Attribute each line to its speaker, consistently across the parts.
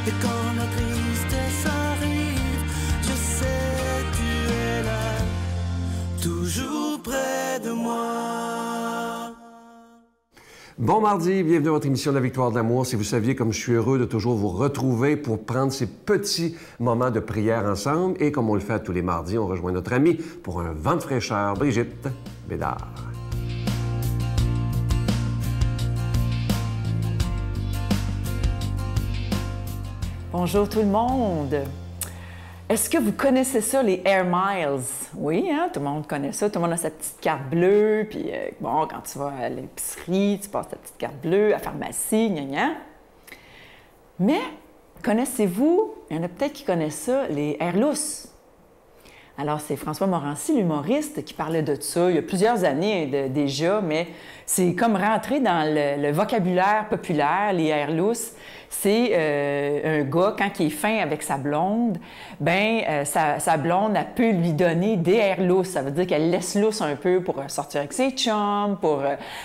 Speaker 1: Et quand la tristesse arrive, je sais tu es là, toujours près de moi.
Speaker 2: Bon mardi, bienvenue à votre émission de la Victoire de l'amour. Si vous saviez comme je suis heureux de toujours vous retrouver pour prendre ces petits moments de prière ensemble. Et comme on le fait tous les mardis, on rejoint notre amie pour un vent de fraîcheur, Brigitte Bédard.
Speaker 3: Bonjour tout le monde! Est-ce que vous connaissez ça, les Air Miles? Oui, hein? Tout le monde connaît ça. Tout le monde a sa petite carte bleue. Puis, bon, quand tu vas à l'épicerie, tu passes ta petite carte bleue, à la pharmacie, gna gna. Mais, connaissez-vous, il y en a peut-être qui connaissent ça, les Airlus. Alors, c'est François Morancy, l'humoriste, qui parlait de ça il y a plusieurs années déjà, mais c'est comme rentré dans le vocabulaire populaire, les Airlus. C'est un gars, quand il est fin avec sa blonde, sa blonde, elle peut lui donner des Airlus. Ça veut dire qu'elle laisse lousse un peu pour sortir avec ses chums, pour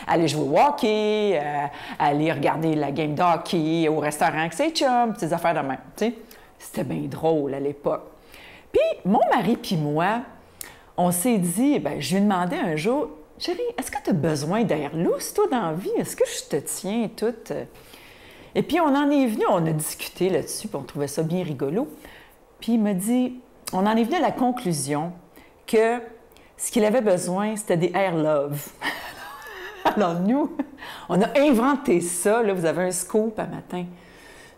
Speaker 3: aller jouer au hockey, aller regarder la game de hockey au restaurant avec ses chums, ces affaires de même. T'sais. C'était bien drôle à l'époque. Puis, mon mari puis moi, on s'est dit, je lui ai demandé un jour, « Chérie, est-ce que tu as besoin d'Airlus, toi, dans la vie? Est-ce que je te tiens toute? » Et puis, on en est venu, on a discuté là-dessus, puis on trouvait ça bien rigolo. Puis, il m'a dit, on en est venu à la conclusion que ce qu'il avait besoin, c'était des Air Love. Alors, nous, on a inventé ça. Là, vous avez un scoop à matin.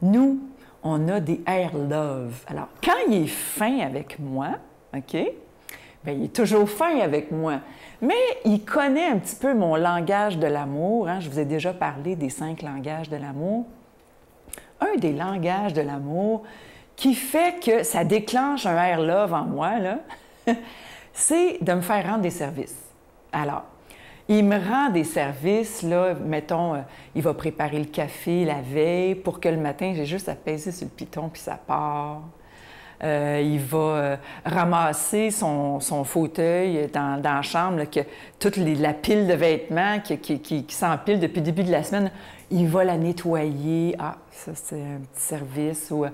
Speaker 3: Nous, on a des Air Love. Alors, quand il est fin avec moi, OK, bien, il est toujours fin avec moi, mais il connaît un petit peu mon langage de l'amour. Hein? Je vous ai déjà parlé des 5 langages de l'amour. Un des langages de l'amour qui fait que ça déclenche un Air Love en moi, là, c'est de me faire rendre des services. Alors, il me rend des services, là, mettons, il va préparer le café la veille pour que le matin, j'ai juste à peser sur le piton puis ça part. Il va ramasser son fauteuil dans la chambre, là, que toute la pile de vêtements qui s'empile depuis le début de la semaine, il va la nettoyer. Ah, ça, c'est un petit service. Ou,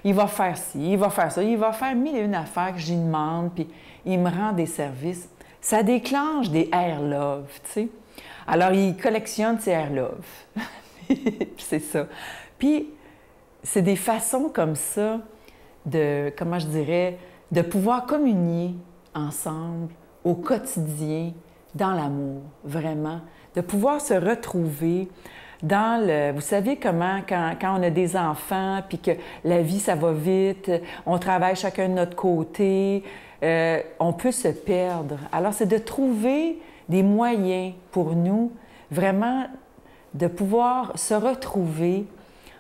Speaker 3: il va faire ci, il va faire ça. Il va faire 1001 affaires que j'y demande, puis il me rend des services. Ça déclenche des Air Love, tu sais. Alors, il collectionne ses Air Love. C'est ça. Puis, c'est des façons comme ça de, comment je dirais, de pouvoir communier ensemble au quotidien, dans l'amour, vraiment. De pouvoir se retrouver dans le... Vous savez comment, quand on a des enfants, puis que la vie, ça va vite, on travaille chacun de notre côté, on peut se perdre. Alors, c'est de trouver des moyens pour nous, vraiment, de pouvoir se retrouver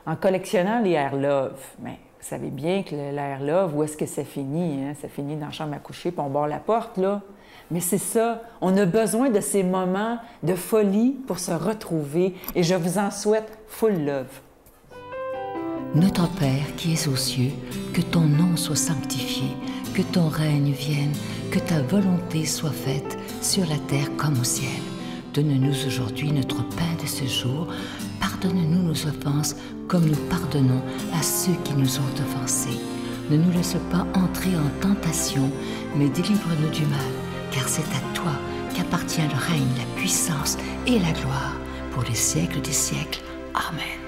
Speaker 3: en collectionnant les Air Love. Mais vous savez bien que l'Air Love, où est-ce que ça finit? Hein? Ça finit dans la chambre à coucher, puis on barre la porte, là. Mais c'est ça, on a besoin de ces moments de folie pour se retrouver, et je vous en souhaite full love.
Speaker 4: Notre Père qui es aux cieux, que ton nom soit sanctifié, que ton règne vienne, que ta volonté soit faite sur la terre comme au ciel. Donne-nous aujourd'hui notre pain de ce jour. Pardonne-nous nos offenses comme nous pardonnons à ceux qui nous ont offensés. Ne nous laisse pas entrer en tentation, mais délivre-nous du mal, car c'est à toi qu'appartient le règne, la puissance et la gloire pour les siècles des siècles. Amen.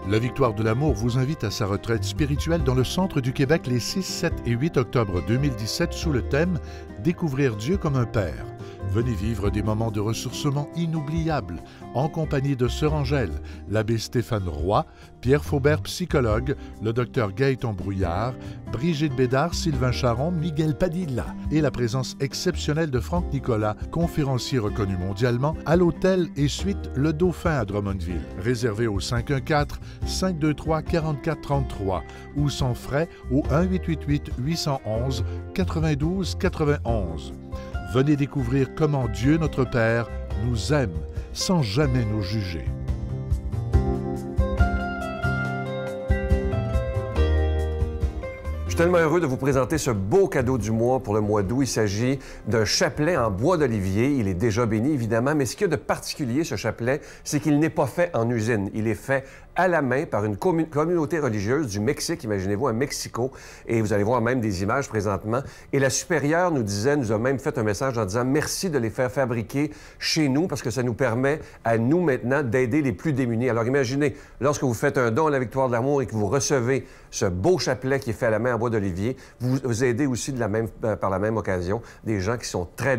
Speaker 5: La Victoire de l'amour vous invite à sa retraite spirituelle dans le centre du Québec les 6, 7 et 8 octobre 2017 sous le thème « Découvrir Dieu comme un Père ». Venez vivre des moments de ressourcement inoubliables en compagnie de Sœur Angèle, l'abbé Stéphane Roy, Pierre Faubert, psychologue, le docteur Gaëtan Brouillard, Brigitte Bédard, Sylvain Charon, Miguel Padilla et la présence exceptionnelle de Franck Nicolas, conférencier reconnu mondialement, à l'hôtel et suite Le Dauphin à Drummondville. Réservé au 514-523-4433 ou sans frais au 1-888-811-92-91. Venez découvrir comment Dieu, notre Père, nous aime sans jamais nous juger.
Speaker 2: Je suis tellement heureux de vous présenter ce beau cadeau du mois pour le mois d'août. Il s'agit d'un chapelet en bois d'olivier. Il est déjà béni, évidemment, mais ce qu'il y a de particulier, ce chapelet, c'est qu'il n'est pas fait en usine. Il est fait à la main par une communauté religieuse du Mexique, imaginez-vous, à Mexico. Et vous allez voir même des images présentement. Et la supérieure nous a même fait un message en disant merci de les faire fabriquer chez nous parce que ça nous permet à nous maintenant d'aider les plus démunis. Alors imaginez, lorsque vous faites un don à la Victoire de l'amour et que vous recevez ce beau chapelet qui est fait à la main en bois d'olivier, vous aidez aussi par la même occasion des gens qui sont très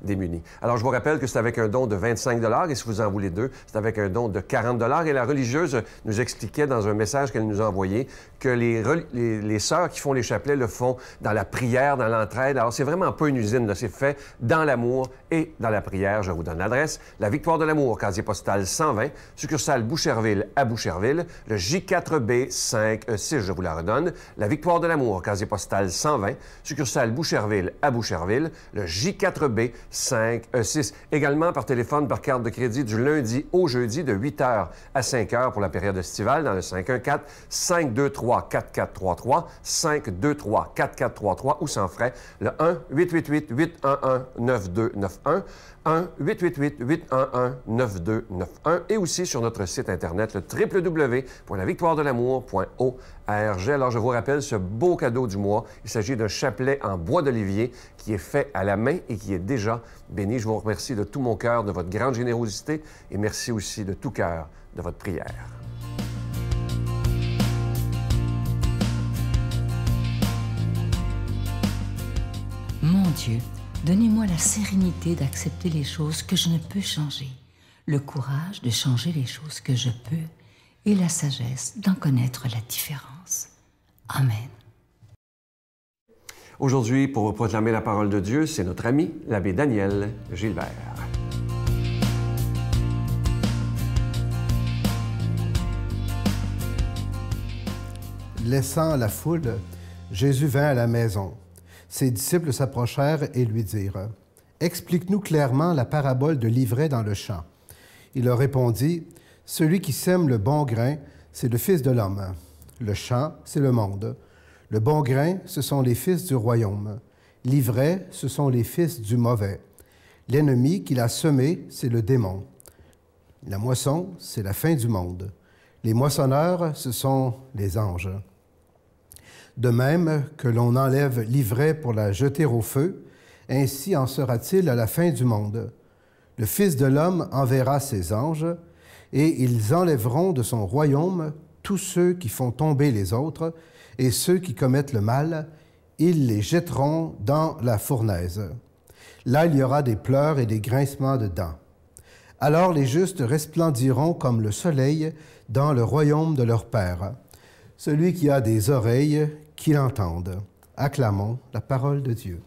Speaker 2: démunis. Alors je vous rappelle que c'est avec un don de 25 $ et si vous en voulez deux, c'est avec un don de 40 $ et la religieuse nous expliquait dans un message qu'elle nous a envoyé que les sœurs qui font les chapelets le font dans la prière, dans l'entraide. Alors, c'est vraiment pas une usine, là. C'est fait dans l'amour et dans la prière. Je vous donne l'adresse. La Victoire de l'amour, casier postal 120, succursale Boucherville à Boucherville, le J4B 5E6, je vous la redonne. La Victoire de l'amour, casier postal 120, succursale Boucherville à Boucherville, le J4B 5E6. Également par téléphone, par carte de crédit du lundi au jeudi de 8h à 5h pour la période estivale dans le 514-523-4433, 523-4433 ou sans frais, le 1-888-811-9291, 1-888-811-9291 et aussi sur notre site Internet, le www.lavictoiredelamour.org. Alors, je vous rappelle ce beau cadeau du mois. Il s'agit d'un chapelet en bois d'olivier qui est fait à la main et qui est déjà béni. Je vous remercie de tout mon cœur de votre grande générosité et merci aussi de tout cœur de votre prière.
Speaker 4: Mon Dieu, donnez-moi la sérénité d'accepter les choses que je ne peux changer, le courage de changer les choses que je peux et la sagesse d'en connaître la différence. Amen.
Speaker 2: Aujourd'hui, pour vous proclamer la parole de Dieu, c'est notre ami, l'abbé Daniel Gilbert.
Speaker 6: Laissant la foule, Jésus vint à la maison. Ses disciples s'approchèrent et lui dirent « Explique-nous clairement la parabole de l'ivraie dans le champ. » Il leur répondit « Celui qui sème le bon grain, c'est le Fils de l'homme. Le champ, c'est le monde. Le bon grain, ce sont les fils du royaume. L'ivraie, ce sont les fils du mauvais. L'ennemi qui l'a semé, c'est le démon. La moisson, c'est la fin du monde. Les moissonneurs, ce sont les anges. De même que l'on enlève l'ivraie pour la jeter au feu, ainsi en sera-t-il à la fin du monde. Le Fils de l'homme enverra ses anges, et ils enlèveront de son royaume tous ceux qui font tomber les autres, et ceux qui commettent le mal, ils les jetteront dans la fournaise. Là, il y aura des pleurs et des grincements de dents. Alors les justes resplendiront comme le soleil dans le royaume de leur Père. Celui qui a des oreilles, qu'il entende. Acclamons la parole de Dieu.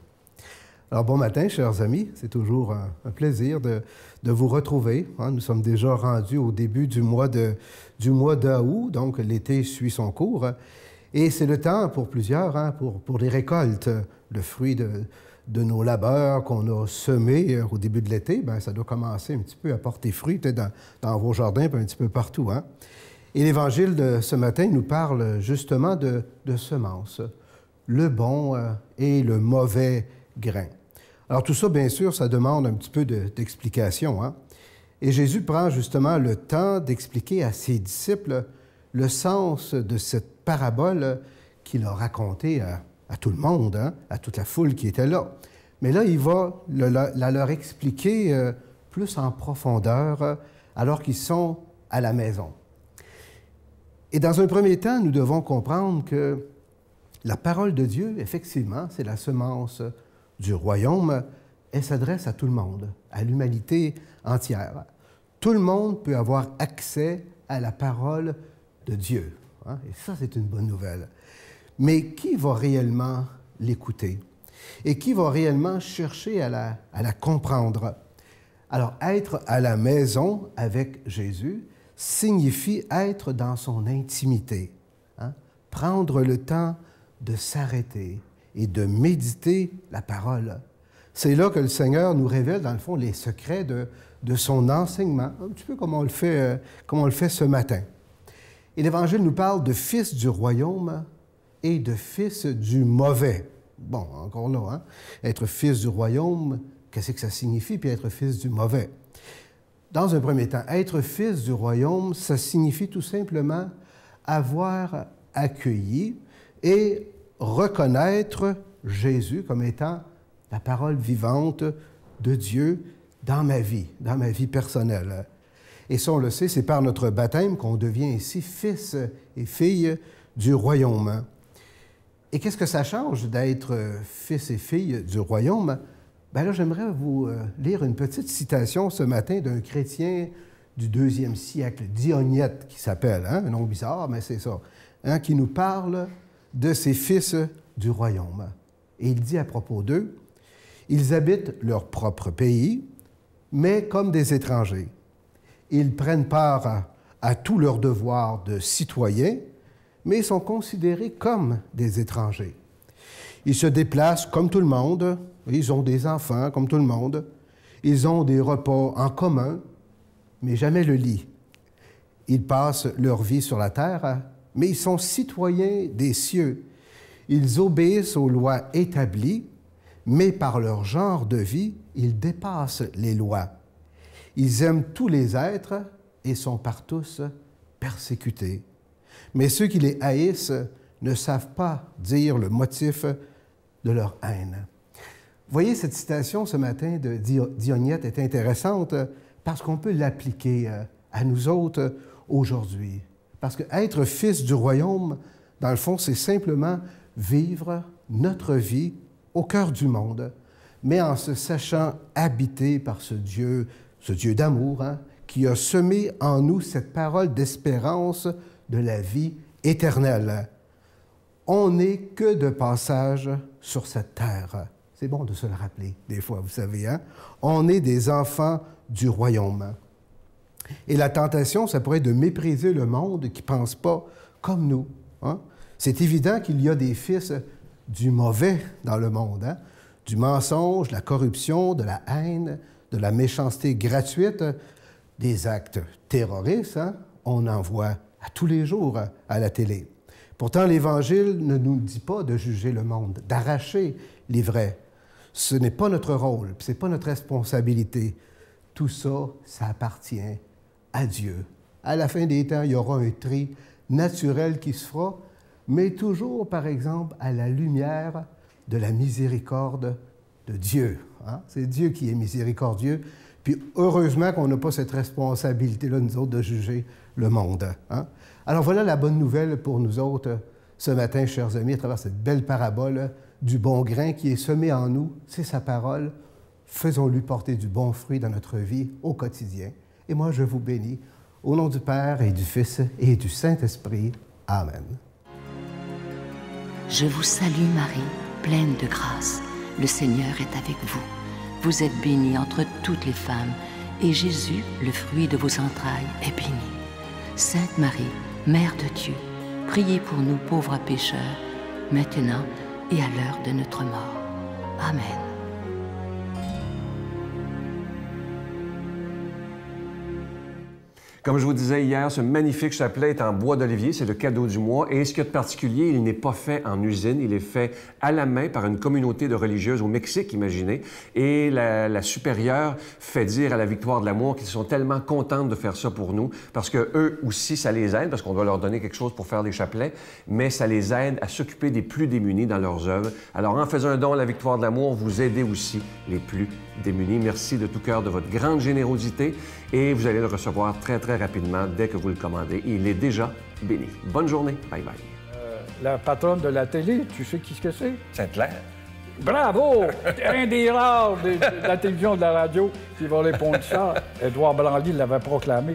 Speaker 6: Alors, bon matin, chers amis. C'est toujours un plaisir de vous retrouver. Nous sommes déjà rendus au début du mois d'août, donc l'été suit son cours. Et c'est le temps pour plusieurs, pour les récoltes, le fruit de nos labeurs qu'on a semés au début de l'été. Ça doit commencer un petit peu à porter fruit, peut-être dans vos jardins, puis un petit peu partout. Et l'Évangile de ce matin nous parle justement de semences, le bon et le mauvais grain. Alors tout ça, bien sûr, ça demande un petit peu d'explication. Et Jésus prend justement le temps d'expliquer à ses disciples le sens de cette parabole qu'il a racontée à tout le monde, à toute la foule qui était là. Mais là, il va la leur expliquer plus en profondeur alors qu'ils sont à la maison. Et dans un premier temps, nous devons comprendre que la parole de Dieu, effectivement, c'est la semence du royaume. Elle s'adresse à tout le monde, à l'humanité entière. Tout le monde peut avoir accès à la parole de Dieu. Et ça, c'est une bonne nouvelle. Mais qui va réellement l'écouter? Et qui va réellement chercher à la comprendre? Alors, être à la maison avec Jésus signifie être dans son intimité, prendre le temps de s'arrêter et de méditer la parole. C'est là que le Seigneur nous révèle, dans le fond, les secrets de son enseignement, un petit peu comme on le fait ce matin. Et l'Évangile nous parle de fils du royaume et de fils du mauvais. Bon, encore là, hein? Être fils du royaume, qu'est-ce que ça signifie, puis être fils du mauvais? Dans un premier temps, être fils du royaume, ça signifie tout simplement avoir accueilli et reconnaître Jésus comme étant la parole vivante de Dieu dans ma vie personnelle. Et ça, on le sait, c'est par notre baptême qu'on devient ici fils et fille du royaume. Et qu'est-ce que ça change d'être fils et fille du royaume? Bien là, j'aimerais vous lire une petite citation ce matin d'un chrétien du 2e siècle, Dionyette, qui s'appelle, hein? Un nom bizarre, mais c'est ça, hein? Qui nous parle de ces fils du royaume. Et il dit à propos d'eux, « Ils habitent leur propre pays, mais comme des étrangers. Ils prennent part à tous leurs devoirs de citoyens, mais sont considérés comme des étrangers. Ils se déplacent comme tout le monde, ils ont des enfants comme tout le monde, ils ont des repas en commun, mais jamais le lit. Ils passent leur vie sur la terre, mais ils sont citoyens des cieux. Ils obéissent aux lois établies, mais par leur genre de vie, ils dépassent les lois. Ils aiment tous les êtres et sont par tous persécutés. Mais ceux qui les haïssent ne savent pas dire le motif de leur haine. » Vous voyez, cette citation ce matin de Dionyette est intéressante parce qu'on peut l'appliquer à nous autres aujourd'hui. Parce que être fils du royaume, dans le fond, c'est simplement vivre notre vie au cœur du monde, mais en se sachant habité par ce Dieu d'amour, hein, qui a semé en nous cette parole d'espérance de la vie éternelle. On n'est que de passage sur cette terre. C'est bon de se le rappeler, des fois, vous savez, hein? On est des enfants du royaume. Et la tentation, ça pourrait être de mépriser le monde qui ne pense pas comme nous. Hein? C'est évident qu'il y a des fils du mauvais dans le monde, hein? Du mensonge, de la corruption, de la haine, de la méchanceté gratuite, des actes terroristes, hein? On en voit à tous les jours à la télé. Pourtant, l'Évangile ne nous dit pas de juger le monde, d'arracher les vrais. Ce n'est pas notre rôle, ce n'est pas notre responsabilité. Tout ça, ça appartient à Dieu. À la fin des temps, il y aura un tri naturel qui se fera, mais toujours, par exemple, à la lumière de la miséricorde de Dieu. Hein? C'est Dieu qui est miséricordieux. Puis heureusement qu'on n'a pas cette responsabilité-là, nous autres, de juger le monde. Hein? Alors voilà la bonne nouvelle pour nous autres ce matin, chers amis, à travers cette belle parabole du bon grain qui est semé en nous, c'est sa parole. Faisons-lui porter du bon fruit dans notre vie au quotidien. Et moi, je vous bénis au nom du Père et du Fils et du Saint-Esprit. Amen.
Speaker 4: Je vous salue Marie, pleine de grâce. Le Seigneur est avec vous. Vous êtes bénie entre toutes les femmes, et Jésus, le fruit de vos entrailles, est béni. Sainte Marie, Mère de Dieu, priez pour nous pauvres pécheurs, maintenant et à l'heure de notre mort. Amen.
Speaker 2: Comme je vous disais hier, ce magnifique chapelet est en bois d'olivier, c'est le cadeau du mois. Et ce qu'il y a de particulier, il n'est pas fait en usine, il est fait à la main par une communauté de religieuses au Mexique, imaginez. Et la supérieure fait dire à la Victoire de l'amour qu'ils sont tellement contentes de faire ça pour nous, parce que eux aussi, ça les aide, parce qu'on doit leur donner quelque chose pour faire des chapelets, mais ça les aide à s'occuper des plus démunis dans leurs œuvres. Alors, en faisant un don à la Victoire de l'amour, vous aidez aussi les plus démunis. Merci de tout cœur de votre grande générosité et vous allez le recevoir très, très rapidement dès que vous le commandez. Il est déjà béni. Bonne journée. Bye bye.
Speaker 7: La patronne de la télé, tu sais qui ce que c'est?
Speaker 8: Sainte-Claire.
Speaker 7: Bravo! Un des rares de la télévision et de la radio qui va répondre ça. Édouard Branly l'avait proclamé,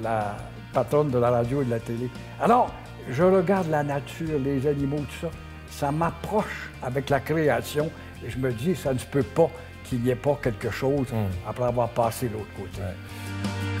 Speaker 7: la patronne de la radio et de la télé. Alors, je regarde la nature, les animaux, tout ça. Ça m'approche avec la création et je me dis, ça ne se peut pas qu'il n'y ait pas quelque chose après avoir passé de l'autre côté.
Speaker 8: Ouais.